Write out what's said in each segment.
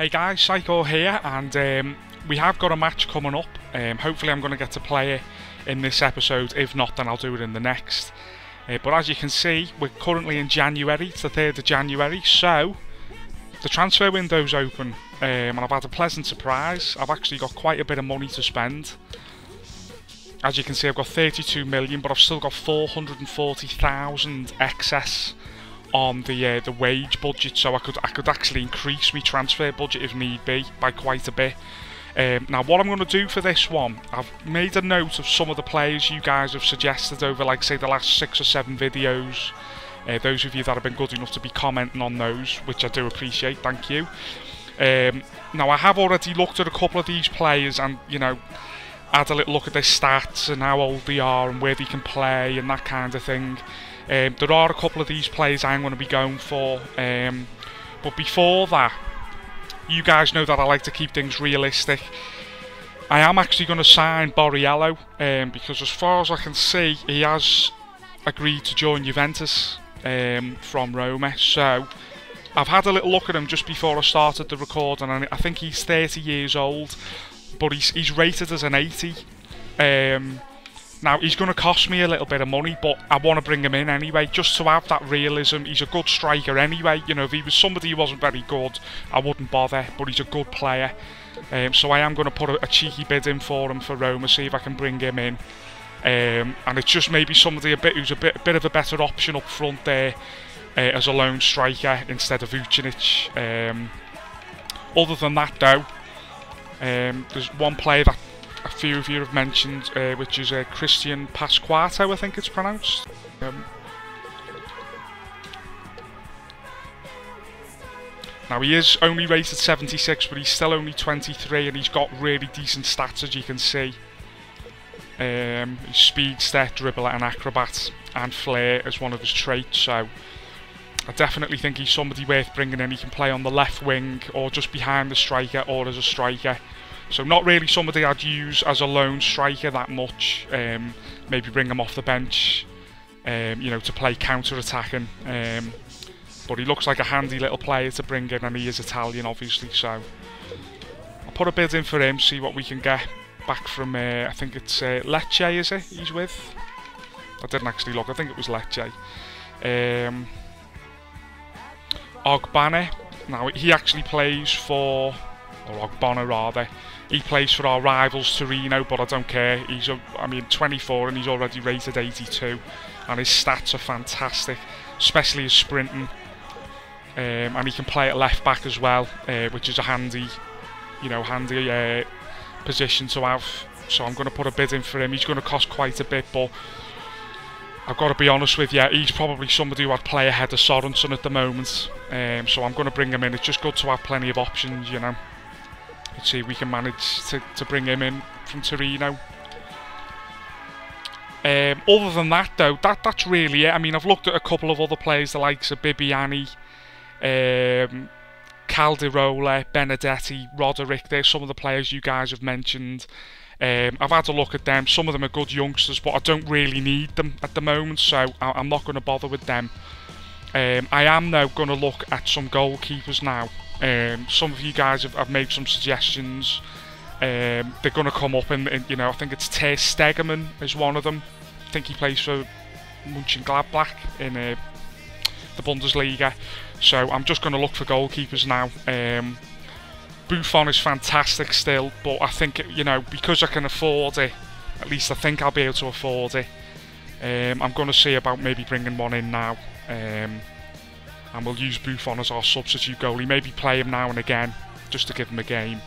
Hey guys, Psycho here, and we have got a match coming up. Hopefully I'm going to get to play it in this episode. If not, then I'll do it in the next. But as you can see, we're currently in January. It's the 3rd of January, so the transfer window's open, and I've had a pleasant surprise. I've actually got quite a bit of money to spend. As you can see, I've got 32 million, but I've still got 440,000 excess on the wage budget, so I could actually increase my transfer budget if need be by quite a bit. Now what I'm going to do for this one, I've made a note of some of the players you guys have suggested over, like, say, the last 6 or 7 videos. Those of you that have been good enough to be commenting on those, which I do appreciate, thank you. Now I have already looked at a couple of these players and, you know, had a little look at their stats and how old they are and where they can play and that kind of thing. There are a couple of these players I'm going to be going for, but before that, you guys know that I like to keep things realistic. I am actually going to sign Borriello, because as far as I can see, he has agreed to join Juventus from Roma. So I've had a little look at him just before I started the recording, and I think he's 30 years old, but he's rated as an 80. Now, he's going to cost me a little bit of money, but I want to bring him in anyway, just to have that realism. He's a good striker anyway. You know, if he was somebody who wasn't very good, I wouldn't bother, but he's a good player. So I am going to put a cheeky bid in for him for Roma, see if I can bring him in. And it's just maybe somebody who's a bit of a better option up front there as a lone striker instead of Vucinic. Other than that, though, there's one player that a few of you have mentioned, which is Christian Pasquato, I think it's pronounced. Now he is only rated 76, but he's still only 23, and he's got really decent stats, as you can see. He's speedster, dribbler and acrobat, and flair as one of his traits, so I definitely think he's somebody worth bringing in. He can play on the left wing, or just behind the striker, or as a striker. So not really somebody I'd use as a lone striker that much. Maybe bring him off the bench, you know, to play counter-attacking. But he looks like a handy little player to bring in, and he is Italian, obviously. So I'll put a bid in for him, see what we can get back from. I think it's Lecce, is it? He's with. I didn't actually look. I think it was Lecce. Ogbane. Now he actually plays for, or Ogbonna rather. He plays for our rivals Torino, but I don't care. He's, I mean, 24 and he's already rated 82, and his stats are fantastic, especially his sprinting. And he can play at left back as well, which is a handy, you know, position to have. So I'm going to put a bid in for him. He's going to cost quite a bit, but I've got to be honest with you, he's probably somebody who I'd play ahead of Sorensen at the moment. So I'm going to bring him in. It's just good to have plenty of options, you know. Let's see if we can manage to bring him in from Torino. Other than that, though, that's really it. I mean, I've looked at a couple of other players, the likes of Bibiani, Calderola, Benedetti, Roderick. There's some of the players you guys have mentioned. I've had a look at them. Some of them are good youngsters, but I don't really need them at the moment, so I'm not going to bother with them. I am now going to look at some goalkeepers now. Some of you guys have made some suggestions. They're going to come up, and you know, I think it's Ter Stegen is one of them. I think he plays for Mönchengladbach in the Bundesliga. So I'm just going to look for goalkeepers now. Buffon is fantastic still, but I think, you know, because I can afford it, at least I think I'll be able to afford it. I'm going to see about maybe bringing one in now. And we'll use Buffon as our substitute goalie. Maybe play him now and again, just to give him a game.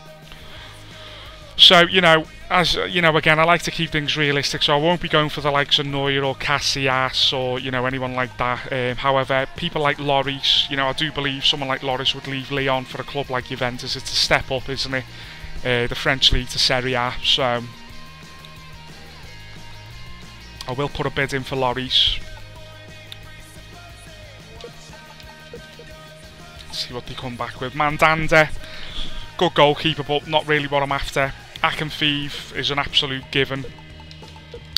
So, you know, as you know, again, I like to keep things realistic, so I won't be going for the likes of Neuer or Casillas or, you know, anyone like that. However, people like Lloris, you know, I do believe someone like Lloris would leave Lyon for a club like Juventus. It's a step up, isn't it? The French league to Serie A. So I will put a bid in for Lloris. See what they come back with. Mandanda, good goalkeeper, but not really what I'm after. Akinfeev is an absolute given.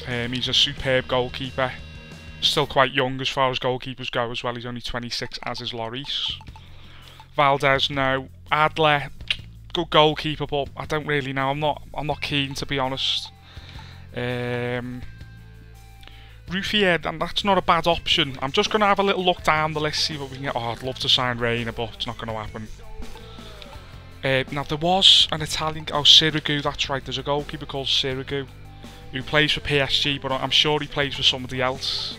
He's a superb goalkeeper. Still quite young as far as goalkeepers go as well. He's only 26, as is Lloris. Valdez, no. Adler, good goalkeeper, but I don't really know. I'm not keen, to be honest. Ruffier, and that's not a bad option. I'm just going to have a little look down the list, see what we can get. Oh, I'd love to sign Reina, but it's not going to happen. Now, there was an Italian... Oh, Sirigu, that's right. There's a goalkeeper called Sirigu who plays for PSG, but I'm sure he plays for somebody else.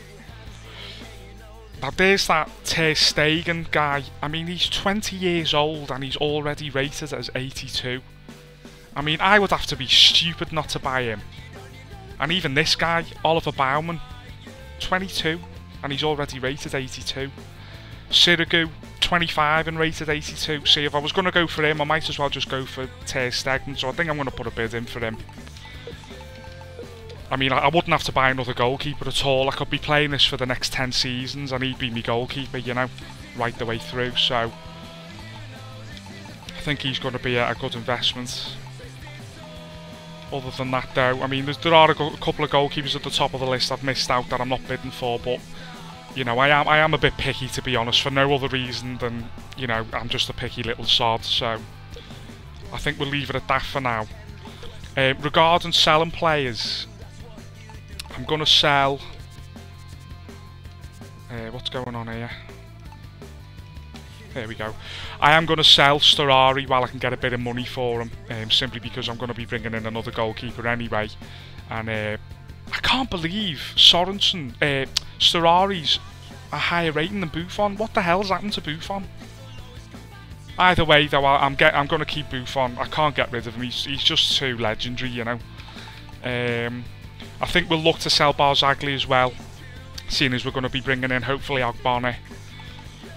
Now, there's that Ter Stegen guy. I mean, he's 20 years old and he's already rated as 82. I mean, I would have to be stupid not to buy him. And even this guy, Oliver Baumann, 22, and he's already rated 82. Sirigu, 25 and rated 82. See, if I was going to go for him, I might as well just go for Ter Stegen, so I think I'm going to put a bid in for him. I mean, I wouldn't have to buy another goalkeeper at all. I could be playing this for the next 10 seasons and he'd be my goalkeeper, you know, right the way through. So, I think he's going to be a good investment. Other than that, though, I mean, there are a couple of goalkeepers at the top of the list I've missed out that I'm not bidding for, but, you know, I am a bit picky, to be honest, for no other reason than, you know, I'm just a picky little sod, so I think we'll leave it at that for now. Regarding selling players, I'm going to sell... what's going on here? There we go. I am going to sell Storari while I can get a bit of money for him, simply because I'm going to be bringing in another goalkeeper anyway. And I can't believe Storari's a higher rating than Buffon. What the hell's happened to Buffon? Either way, though, I'm going to keep Buffon. I can't get rid of him. He's just too legendary, you know. I think we'll look to sell Barzagli as well, seeing as we're going to be bringing in hopefully Ogbonna.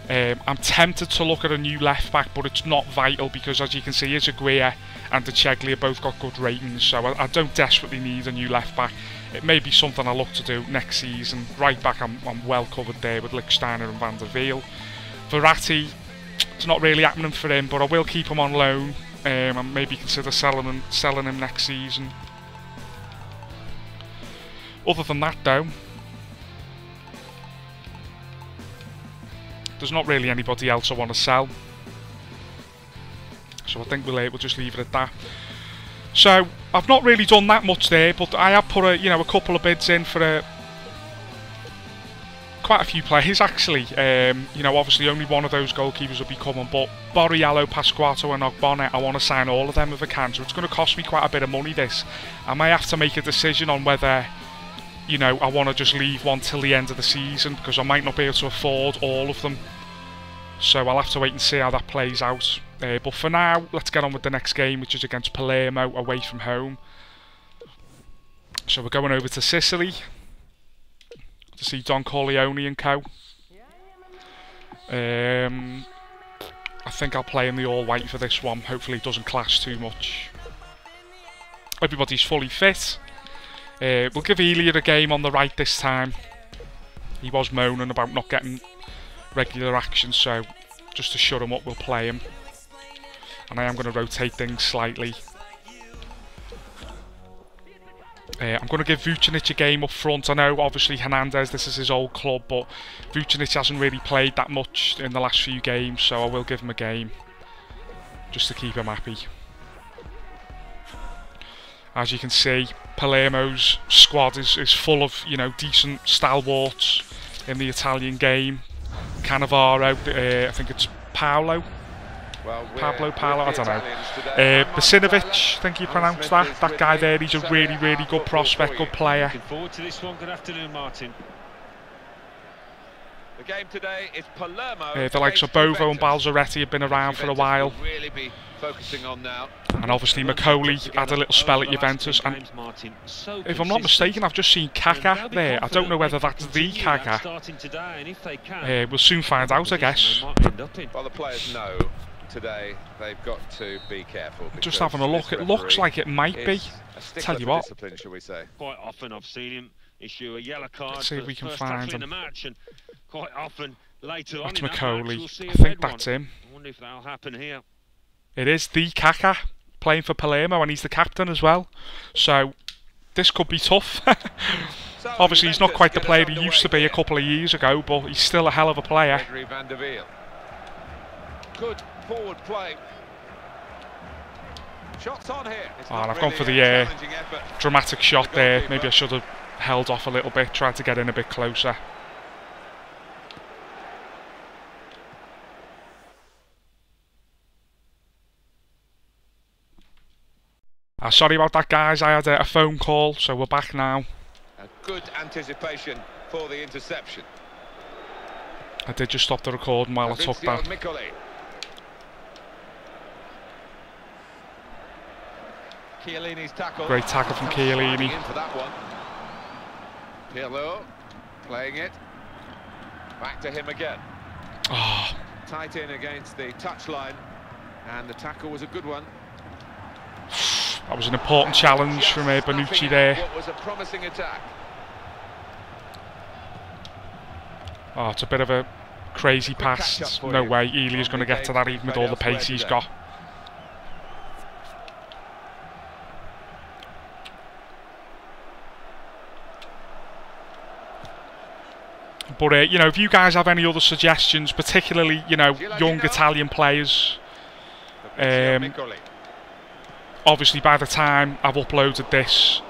I'm tempted to look at a new left back, but it's not vital because, as you can see, Izaguirre and De Chegli have both got good ratings, so I don't desperately need a new left back. It may be something I look to do next season. Right back, I'm well covered there with Lichtsteiner and Van der Veer. Verratti, it's not really happening for him, but I will keep him on loan and maybe consider selling him next season. Other than that, though, there's not really anybody else I want to sell, so I think we'll just leave it at that. So I've not really done that much there, but I have put a couple of bids in for quite a few players actually. Obviously only one of those goalkeepers will be coming, but Borriello, Pasquato and Ogbonna, I want to sign all of them if I can. So it's going to cost me quite a bit of money. This I may have to make a decision on whether, you know, I want to just leave one till the end of the season, because I might not be able to afford all of them. So I'll have to wait and see how that plays out. But for now, let's get on with the next game, which is against Palermo away from home. So we're going over to Sicily to see Don Corleone and co. I think I'll play in the all-white for this one. Hopefully it doesn't clash too much. Everybody's fully fit. We'll give Elia a game on the right this time. He was moaning about not getting regular action, so just to shut him up, we'll play him. And I am going to rotate things slightly. I'm going to give Vucinic a game up front. I know, obviously, Hernandez, this is his old club, but Vucinic hasn't really played that much in the last few games, so I will give him a game, just to keep him happy. As you can see, Palermo's squad is full of, you know, decent stalwarts in the Italian game. Cannavaro, I think it's Paolo, I don't know. Basinovic, I think you pronounce that. That guy there, he's a really, really good prospect, good player. Looking forward to this one. Good afternoon, Martin. The game today is Palermo. The likes of Bovo and Balzaretti have been around for a while. Really be focusing on now. And obviously Macaulay had a little spell at Juventus. And if I'm not mistaken, I've just seen Kaka there. I don't know whether that's the Kaka. We'll soon find out, I guess. Well, the players know today they've got to be careful. Just having a look, it looks like it might be. Tell you what. Shall we say? Quite often I've seen him issue a yellow card. Let's see if we can find him. Quite often later on that's in Macaulay. We'll see I think that's him. I wonder if that'll happen here. It is the Kaka playing for Palermo, and he's the captain as well. So this could be tough. Obviously, he's not quite the player he used to be a couple of years ago, but he's still a hell of a player. Van der Veer. Good forward play. Shots on here. Oh, and I've gone for the dramatic shot there. Maybe I should have held off a little bit, tried to get in a bit closer. Sorry about that, guys. I had a phone call, so we're back now. A good anticipation for the interception. I did just stop the recording while I took that. Chiellini's tackle. Great tackle from Chiellini. For that one. Pirlo playing it. Back to him again. Oh. Tight in against the touchline, and the tackle was a good one. That was an important challenge from Bonucci there. What was a promising attack. Oh, it's a bit of a crazy pass. No way Ilia's going to get to that even with all the pace he's got. But, you know, if you guys have any other suggestions, particularly, you know, young Italian players, obviously by the time I've uploaded this,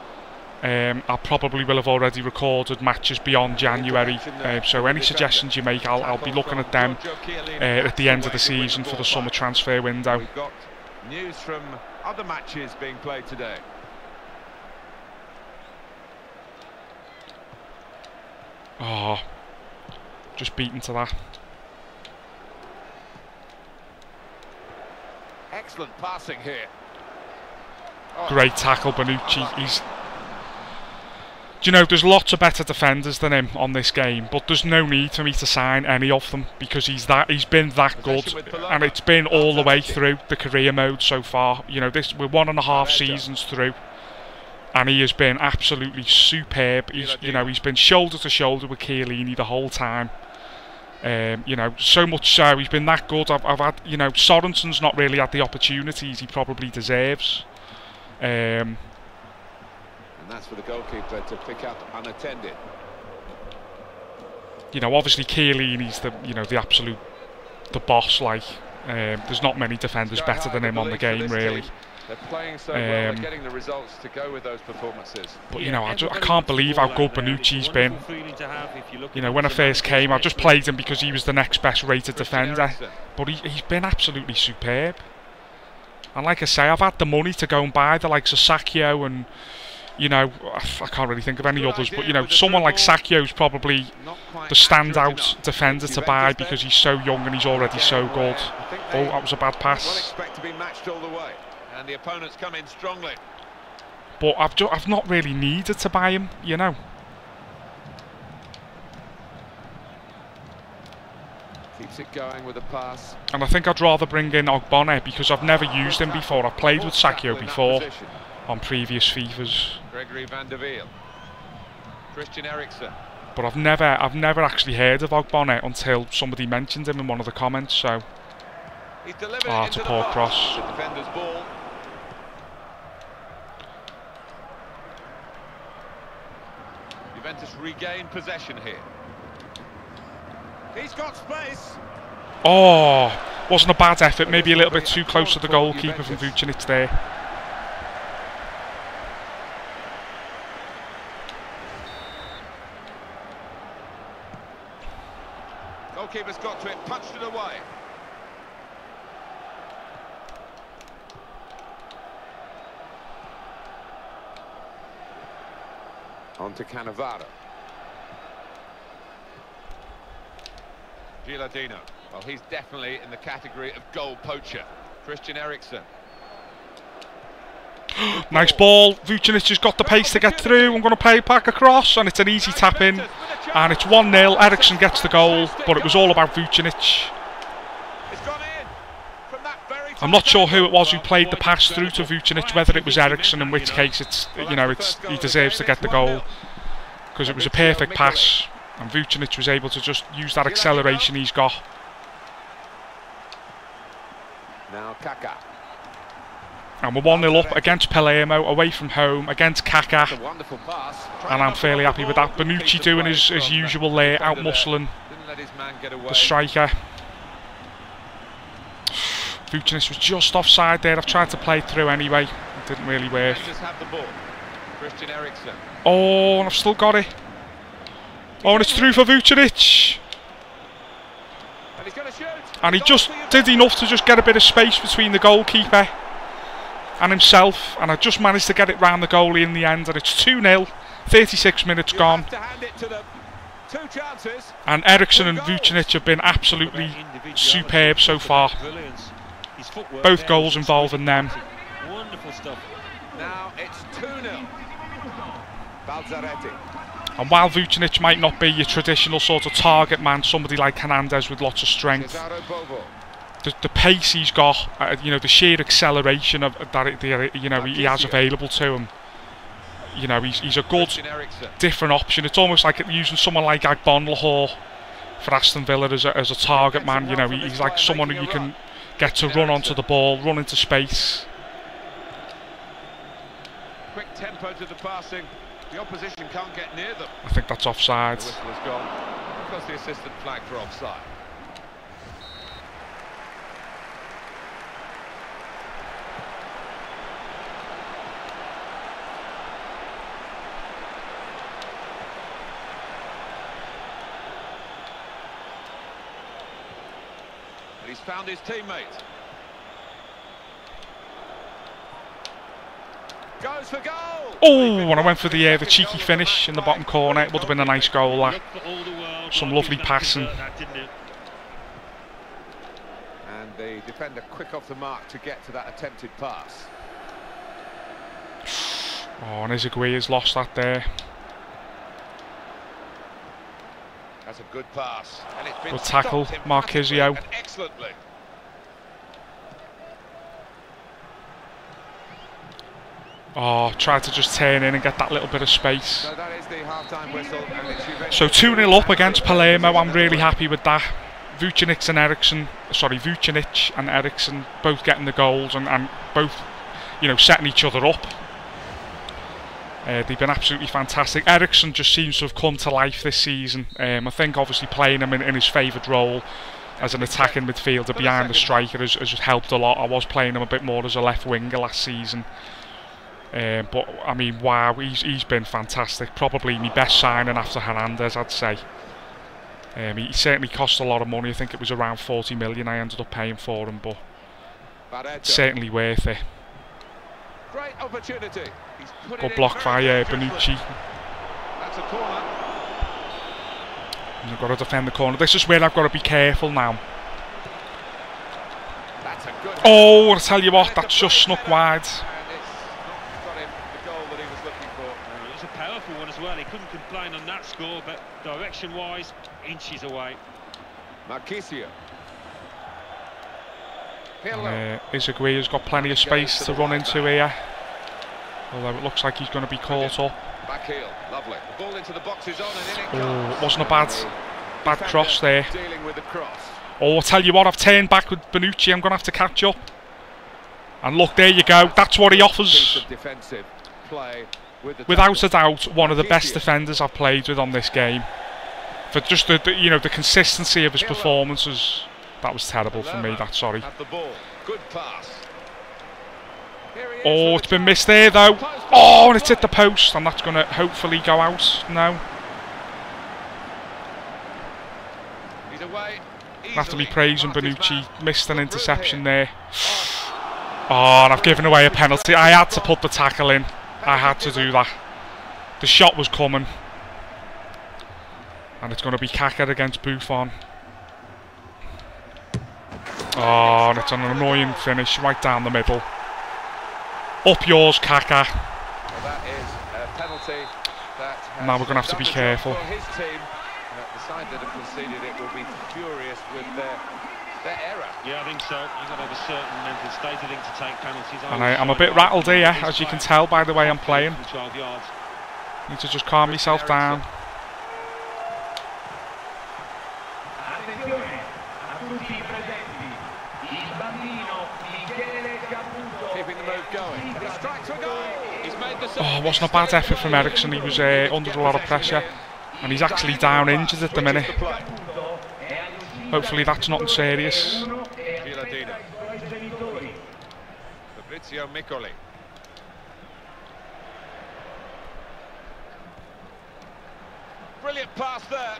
I probably will have already recorded matches beyond January. So any suggestions you make, I'll be looking at them at the end of the season for the summer transfer window. We've got news from other matches being played today. Oh, just beaten to that. Excellent passing here. Great tackle, Bonucci. He's... Do you know, there's lots of better defenders than him on this game, but there's no need for me to sign any of them because he's been that good, and it's been all the way through the career mode so far. You know, we're 1.5 seasons through, and he has been absolutely superb. He's been shoulder to shoulder with Chiellini the whole time. You know, so much so he's been that good. I've had, you know, Sorensen's not really had the opportunities he probably deserves. And that's for the goalkeeper to pick up unattended. You know, obviously Chiellini's the boss. Like, there's not many defenders better than him on the game, really. They're playing so well, they're getting the results to go with those performances. But you know, I can't believe how good Bonucci's been. You know, when I first came, I just played him because he was the next best rated defender. But he's been absolutely superb. And like I say, I've had the money to go and buy the likes of Sacchio and, you know, I can't really think of any others, but you know, someone like Sacchio's probably the standout defender to buy because he's so young and he's already so good. Oh, that was a bad pass. Expect to be matched all the way, and the opponents come in strongly. But I've not really needed to buy him, you know. Keeps it going with a pass. And I think I'd rather bring in Ogbonna because I've never used him before. I've played with Sacchio before on previous FIFAs. Gregory van der Wiel. Christian Eriksen. But I've never actually heard of Ogbonna until somebody mentioned him in one of the comments. So, it's a poor cross. The defender's ball. Juventus regain possession here. He's got space. Oh, wasn't a bad effort. Maybe a little bit too close to the goalkeeper from Vucinic there. Goalkeeper's got to it, punched it away. On to Cannavaro. Gilardino. Well, he's definitely in the category of goal poacher. Christian Eriksen. Nice ball. Vucinic has got the pace to get through. I'm going to play it back across, and it's an easy tap in. And it's 1-0. Eriksen gets the goal, but it was all about Vucinic. I'm not sure who it was who played the pass through to Vucinic, whether it was Eriksen, in which case he deserves to get the goal because it was a perfect pass, and Vucinic was able to just use that acceleration he's got. Now Kaká. And we're 1-0 up against Palermo, away from home, against Kaká. And I'm fairly happy with that. Bonucci doing his usual there, out-muscling the striker. Vucinic was just offside there. I've tried to play it through anyway. It didn't really work. Have the ball. Christian Eriksen. Oh, and I've still got it. Oh, and it's through for Vucinic. And he's going to shoot. And he just did enough to just get a bit of space between the goalkeeper and himself. And I just managed to get it round the goalie in the end. And it's 2-0. 36 minutes gone. And Eriksen and Vucinic have been absolutely superb so far. Both goals involving them. Wonderful stuff. Now it's 2-0. Balzaretti. And while Vucinic might not be your traditional sort of target man, somebody like Hernandez with lots of strength, the pace he's got, you know, the sheer acceleration of that, you know, he has available to him. You know, he's a good, different option. It's almost like using someone like Agbonlahor for Aston Villa as a target man. You know, he's like someone who you can get to run onto the ball, run into space. Quick tempo to the passing. The opposition can't get near them. I think that's offside. The whistle has gone because the assistant flagged for offside. And he's found his teammate. Goes for goal. Oh, and I went for the cheeky finish in the bottom corner. It would have been a nice goal, that. Some lovely passing. And the defender quick off the mark to get to that attempted pass. Oh, and Izagui has lost that there. That's a good pass. And it's been Good tackle, Marquisio. Excellently. Oh, tried to just turn in and get that little bit of space. So that is the half-time whistle, and it's Juventus. So 2-0 up against Palermo. I'm really happy with that. Vucinic and Eriksen both getting the goals and both, you know, setting each other up. They've been absolutely fantastic. Eriksen just seems to have come to life this season. I think obviously playing him in his favoured role as an attacking midfielder behind the striker has helped a lot. I was playing him a bit more as a left winger last season. But I mean, wow, he's been fantastic. Probably my best signing after Hernandez, I'd say. He certainly cost a lot of money. I think it was around 40 million I ended up paying for him, but certainly worth it. Great opportunity. Good block by Bonucci. That's a corner. And I've got to defend the corner. This is where I've got to be careful now. That's a good. Oh, I'll tell you what, that's just snuck wide. It was a powerful one as well. He couldn't complain on that score, but direction-wise, inches away. Marquisio. Izagui has got plenty of space to run into here. Although it looks like he's going to be caught up. Back heel, lovely. The ball into the box is on, and in it Oh, comes. it wasn't a bad cross there. Dealing with the cross. Oh, I'll tell you what, I've turned back with Bonucci. I'm going to have to catch up. And look, there you go. That's what he offers. Defensive play with the Without a doubt, one of the best defenders I've played with on this game. For just the consistency of his performances, that was terrible for me. That's sorry. Have the ball. Good pass. Oh, it's been missed there though. Oh, and it's hit the post, and that's going to hopefully go out now. He's away. I have to be praising Bonucci. Missed an interception there. Oh, and I've given away a penalty. I had to put the tackle in. I had to do that. The shot was coming. And it's going to be Kaka against Buffon. Oh, and it's an annoying finish right down the middle. Up yours, Kaka. Well, that is a penalty that Now we're going to have to be careful. His team, the side that have conceded it, will be furious with their error. Yeah, I think so. You've got to have a certain mental state, I think, to take penalties. And I'm a bit rattled here, as you can tell by the way I'm playing. Need to just calm myself down. Keeping the move going. He strikes a goal. He's made the Oh, it wasn't a bad effort from Eriksen. He was under a lot of pressure. And he's actually down injured at the minute. Hopefully that's nothing serious. Fabrizio Miccoli. Brilliant pass there.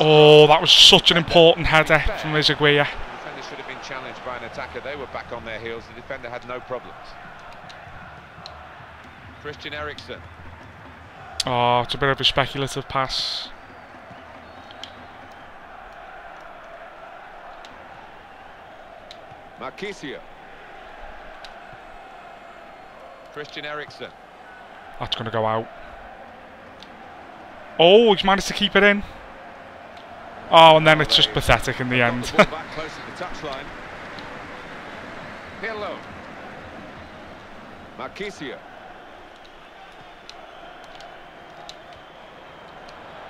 Oh, that was such an important header from Izaguirre. The defender should have been challenged by an attacker. They were back on their heels. The defender had no problems. Christian Eriksen. Oh, it's a bit of a speculative pass. Marchisio. Christian Eriksen. That's going to go out. Oh, he's managed to keep it in. Oh, and then it's just pathetic in the end. The ball back close to the touchline. Pirlo. Marchisio.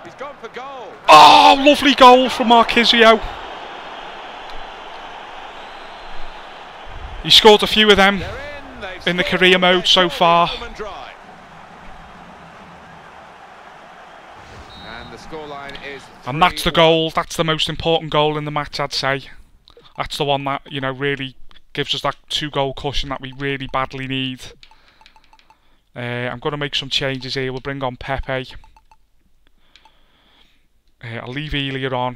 He's gone for goal. Oh, lovely goal from Marchisio. He scored a few of them in the career mode so far. And the scoreline is 3-1. And that's the goal. That's the most important goal in the match, I'd say. That's the one that, you know, really gives us that 2-goal cushion that we really badly need. I'm going to make some changes here. We'll bring on Pepe. I'll leave Elia on.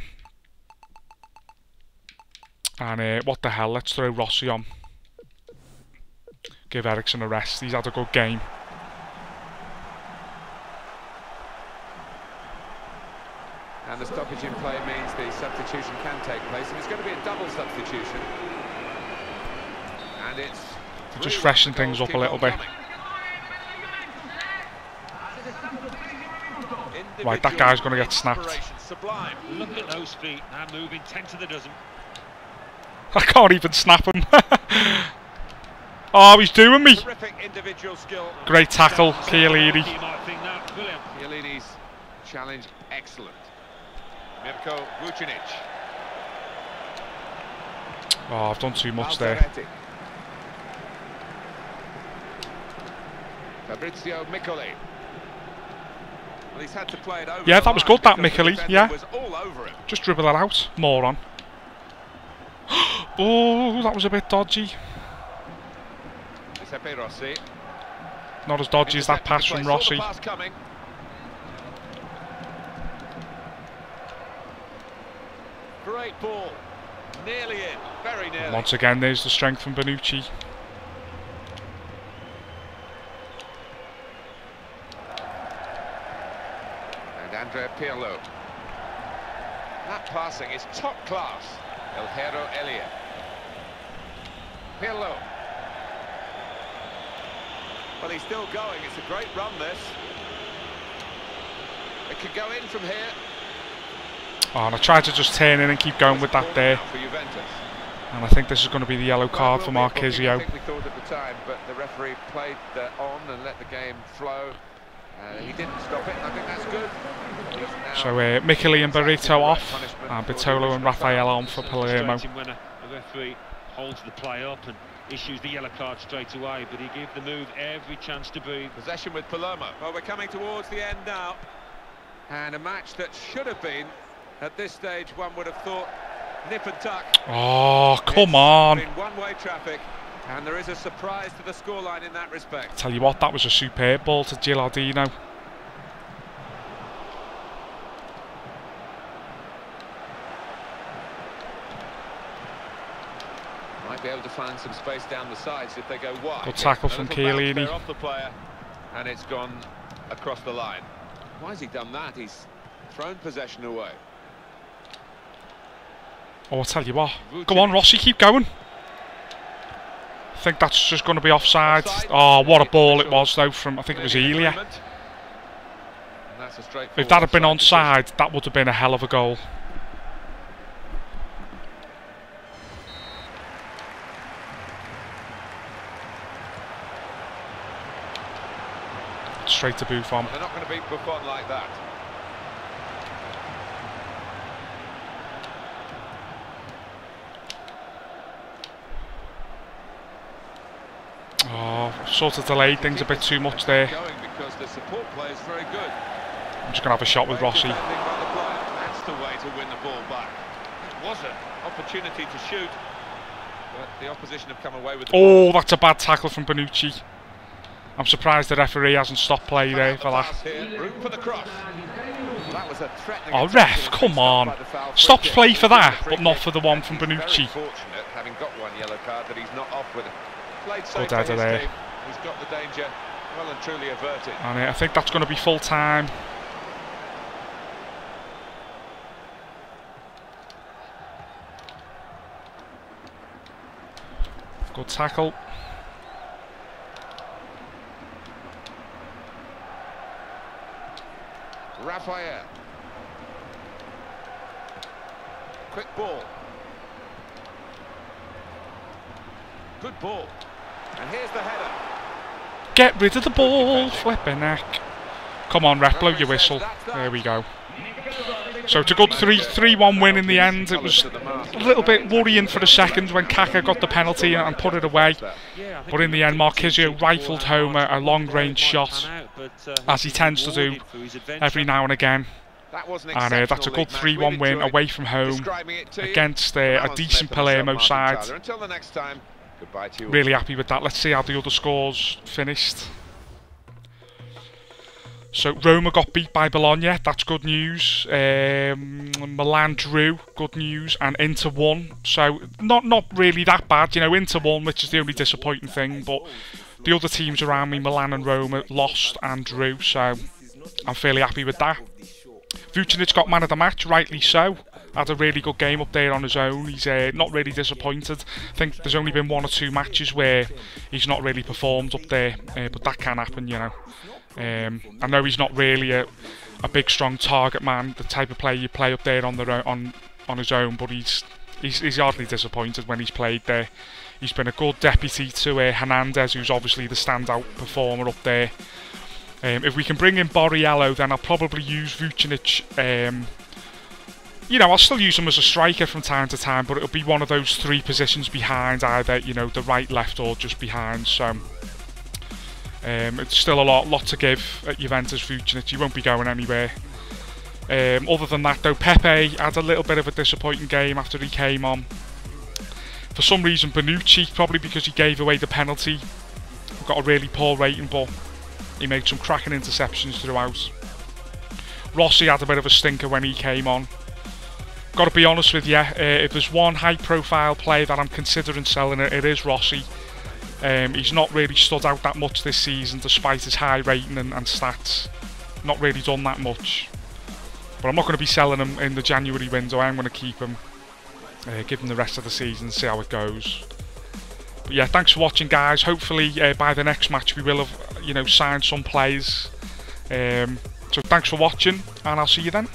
And what the hell, let's throw Rossi on. Give Eriksen a rest. He's had a good game. And the stoppage in play means the substitution can take place, and it's going to be a double substitution. And it's just freshen things up a little bit. Right, that guy's going to get snapped. Sublime. Look at those feet, now moving 10 to the dozen. I can't even snap him. Oh, he's doing me. Great tackle, Chiellini. Chiellini's challenge excellent. Mirko Vucinic. Oh, I've done too much there. Fabrizio Miccoli. Well, he's had to play it over. Yeah, that was good, that Miccoli. Yeah. Was all over him. Just dribble that out. Moron. Oh, that was a bit dodgy. Giuseppe Rossi. Not as dodgy as that pass from Rossi. Great ball. Nearly in. Very nearly. And once again, there's the strength from Bonucci. And Andrea Pirlo. That passing is top class. El Hierro Elia. Pirlo. Well, he's still going. It's a great run, this. It could go in from here. Oh, and I tried to just turn in and keep going with that there. For Juventus. And I think this is going to be the yellow card for Marchisio. I think we thought at the time, but the referee played on and let the game flow. He didn't stop it, and I think that's good. So Miccoli and Barreto off, and Bitolo and Raphael on for Palermo. When a referee holds the play up and issues the yellow card straight away, but he gave the move every chance to breathe. Possession with Palermo. Well, we're coming towards the end now. And a match that should have been, at this stage, one would have thought, nip and tuck. Oh, come on. It's been one-way traffic, and there is a surprise to the scoreline in that respect. Tell you what, that was a superb ball to Gilardino. Might be able to find some space down the sides if they go wide. Good tackle from Chiellini. Off the player, and it's gone across the line. Why has he done that? He's thrown possession away. Oh, I'll tell you what. Go on, Rossi, keep going. I think that's just going to be offside. Oh, what a ball it was, though, from, I think it was Elia. If that had been onside, that would have been a hell of a goal. Straight to Buffon. They're not going to beat Buffon like that. Oh, sort of delayed things a bit too much there. Because the support play is very good. I'm just going to have a shot with Rossi. That's the way to win the ball back. was an opportunity to shoot, but the opposition have come away with the Oh, ball. that's a bad tackle from Bonucci. I'm surprised the referee hasn't stopped play there for that. Room for the cross. That was a threatening Oh, attack. ref, come on. Stops play for that, but not for the one from Bonucci. Very fortunate, having got one yellow card, that he's not off with it. Played safe Good for header his there. team. He's got the danger well and truly averted. And I think that's going to be full time. Good tackle. Raphael. Quick ball. Good ball. And here's the header. Get rid of the ball, flipping neck. Come on, ref, blow your whistle. There we go. So it's a good 3-1 win in the end. It was a little bit worrying for a second when Kaka got the penalty and put it away. But in the end, Marquisio rifled home a long-range shot, as he tends to do every now and again. And that's a good 3-1 win away from home against a decent Palermo side. Really happy with that. Let's see how the other scores finished. So Roma got beat by Bologna, that's good news. Milan drew, good news, and Inter won. So not really that bad, you know. Inter won, which is the only disappointing thing. But the other teams around me, Milan and Roma, lost and drew. So I'm fairly happy with that. Vucinic got man of the match, rightly so. Had a really good game up there on his own. He's not really disappointed. I think there's only been 1 or 2 matches where he's not really performed up there, but that can happen, you know. I know he's not really a big, strong target man, the type of player you play up there on his own, but he's hardly disappointed when he's played there. He's been a good deputy to Hernandez, who's obviously the standout performer up there. If we can bring in Borriello, then I'll probably use Vucinic. You know, I'll still use him as a striker from time to time, but it'll be one of those 3 positions behind, either, you know, the right, left, or just behind. So it's still a lot to give at Juventus. Vucinic, he won't be going anywhere. Other than that, though, Pepe had a little bit of a disappointing game after he came on. For some reason, Bonucci, probably because he gave away the penalty, got a really poor rating, but he made some cracking interceptions throughout. Rossi had a bit of a stinker when he came on. Got to be honest with you, if there's one high-profile player that I'm considering selling, it is Rossi. He's not really stood out that much this season, despite his high rating and stats. Not really done that much. But I'm not going to be selling him in the January window. I'm going to keep him, give him the rest of the season, see how it goes. But yeah, thanks for watching, guys. Hopefully by the next match we will have, you know, signed some players. So thanks for watching, and I'll see you then.